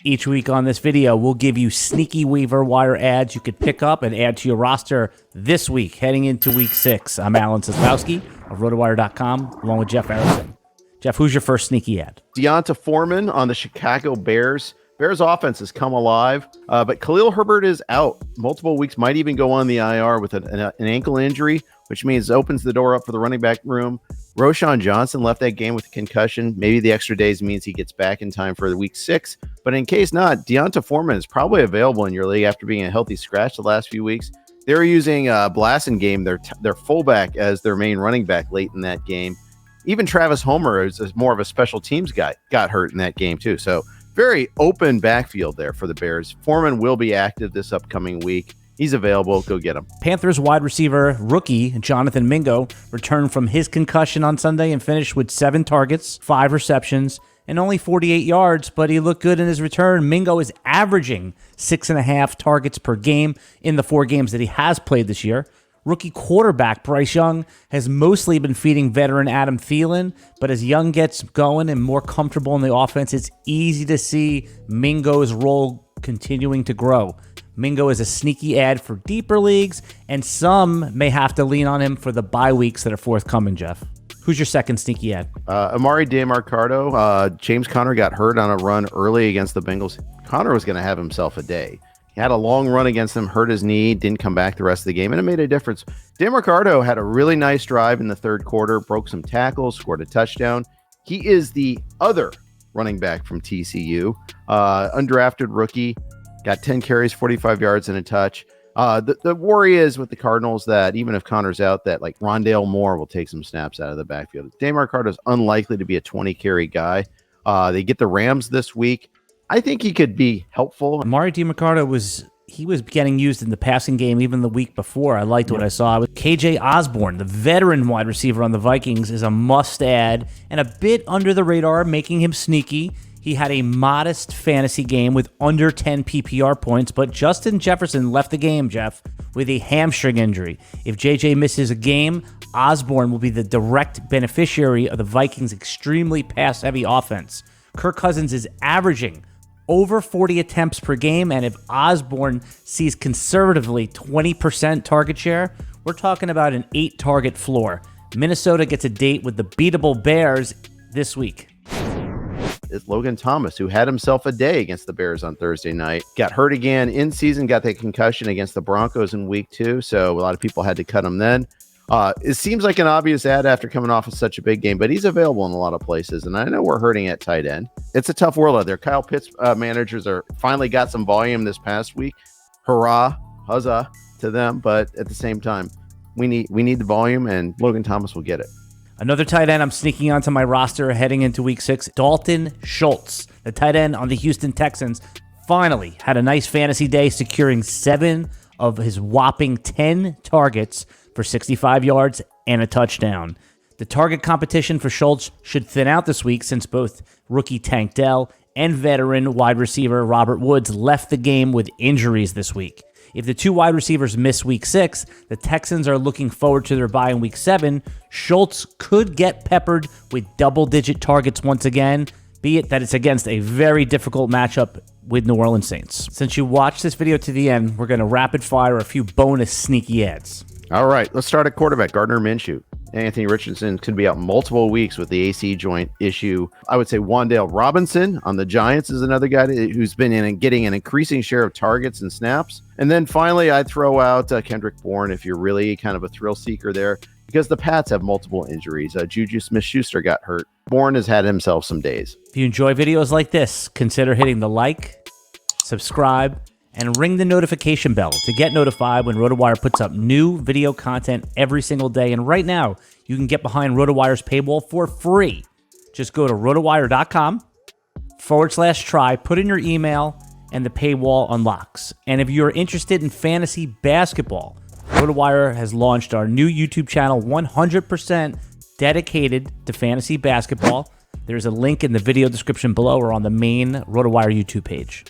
Each week on this video, we'll give you sneaky waiver wire ads you could pick up and add to your roster this week, heading into week 6. I'm Alan Seslowsky of RotoWire.com, along with Jeff Erickson. Jeff, who's your first sneaky ad? Foreman on the Chicago Bears. Bears offense has come alive, but Khalil Herbert is out. Multiple weeks, might even go on the IR with an ankle injury, which means it opens the door up for the running back room. Roschon Johnson left that game with a concussion. Maybe the extra days means he gets back in time for the week 6. But in case not, Foreman is probably available in your league after being a healthy scratch the last few weeks. They were using Blasingame, their fullback, as their main running back late in that game. Even Travis Homer is more of a special teams guy, got hurt in that game too. So very open backfield there for the Bears. Foreman will be active this upcoming week. He's available. Go get him. Panthers wide receiver rookie Jonathan Mingo returned from his concussion on Sunday and finished with 7 targets, 5 receptions, and only 48 yards, but he looked good in his return. Mingo is averaging 6.5 targets per game in the 4 games that he has played this year. Rookie quarterback Bryce Young has mostly been feeding veteran Adam Thielen, but as Young gets going and more comfortable in the offense, it's easy to see Mingo's role continuing to grow. Mingo is a sneaky ad for deeper leagues, and some may have to lean on him for the bye weeks that are forthcoming, Jeff. Who's your second sneaky ad? Emari Demercado. James Conner got hurt on a run early against the Bengals. Conner was going to have himself a day. He had a long run against them, hurt his knee, didn't come back the rest of the game, and it made a difference. Demercado had a really nice drive in the third quarter, broke some tackles, scored a touchdown. He is the other running back from TCU, undrafted rookie. Got 10 carries, 45 yards, and a touch. The worry is with the Cardinals that even if Connor's out, that like Rondale Moore will take some snaps out of the backfield. Demercado is unlikely to be a 20-carry guy. They get the Rams this week. I think he could be helpful. Emari Demercado was getting used in the passing game even the week before. I liked what I saw. KJ Osborn, the veteran wide receiver on the Vikings, is a must-add and a bit under the radar, making him sneaky. He had a modest fantasy game with under 10 PPR points, but Justin Jefferson left the game, Jeff, with a hamstring injury. If JJ misses a game, Osborn will be the direct beneficiary of the Vikings' extremely pass-heavy offense. Kirk Cousins is averaging over 40 attempts per game, and if Osborn sees conservatively 20% target share, we're talking about an 8-target floor. Minnesota gets a date with the beatable Bears this week. It's Logan Thomas, who had himself a day against the Bears on Thursday night. Got hurt again in season, got that concussion against the Broncos in week 2, so a lot of people had to cut him then. It seems like an obvious ad after coming off of such a big game, but he's available in a lot of places, and I know we're hurting at tight end. It's a tough world out there. Kyle Pitts managers are finally got some volume this past week. Hurrah, huzzah to them, but at the same time, we need the volume, and Logan Thomas will get it. Another tight end I'm sneaking onto my roster heading into week 6, Dalton Schultz, the tight end on the Houston Texans, finally had a nice fantasy day, securing 7 of his whopping 10 targets for 65 yards and a touchdown. The target competition for Schultz should thin out this week since both rookie Tank Dell and veteran wide receiver Robert Woods left the game with injuries this week. If the 2 wide receivers miss week 6, the Texans are looking forward to their bye in week 7. Schultz could get peppered with double-digit targets once again, be it that it's against a very difficult matchup with New Orleans Saints. Since you watched this video to the end, we're going to rapid-fire a few bonus sneaky ads. All right, let's start at quarterback, Gardner Minshew. Anthony Richardson could be out multiple weeks with the AC joint issue. I would say Wan'Dale Robinson on the Giants is another guy who's been getting an increasing share of targets and snaps. And then finally, I'd throw out Kendrick Bourne if you're really kind of a thrill seeker there, because the Pats have multiple injuries. Juju Smith-Schuster got hurt. Bourne has had himself some days. If you enjoy videos like this, consider hitting the like, subscribe, and ring the notification bell to get notified when RotoWire puts up new video content every single day. And right now, you can get behind RotoWire's paywall for free. Just go to RotoWire.com/try, put in your email, and the paywall unlocks. And if you're interested in fantasy basketball, RotoWire has launched our new YouTube channel, 100% dedicated to fantasy basketball. There's a link in the video description below or on the main RotoWire YouTube page.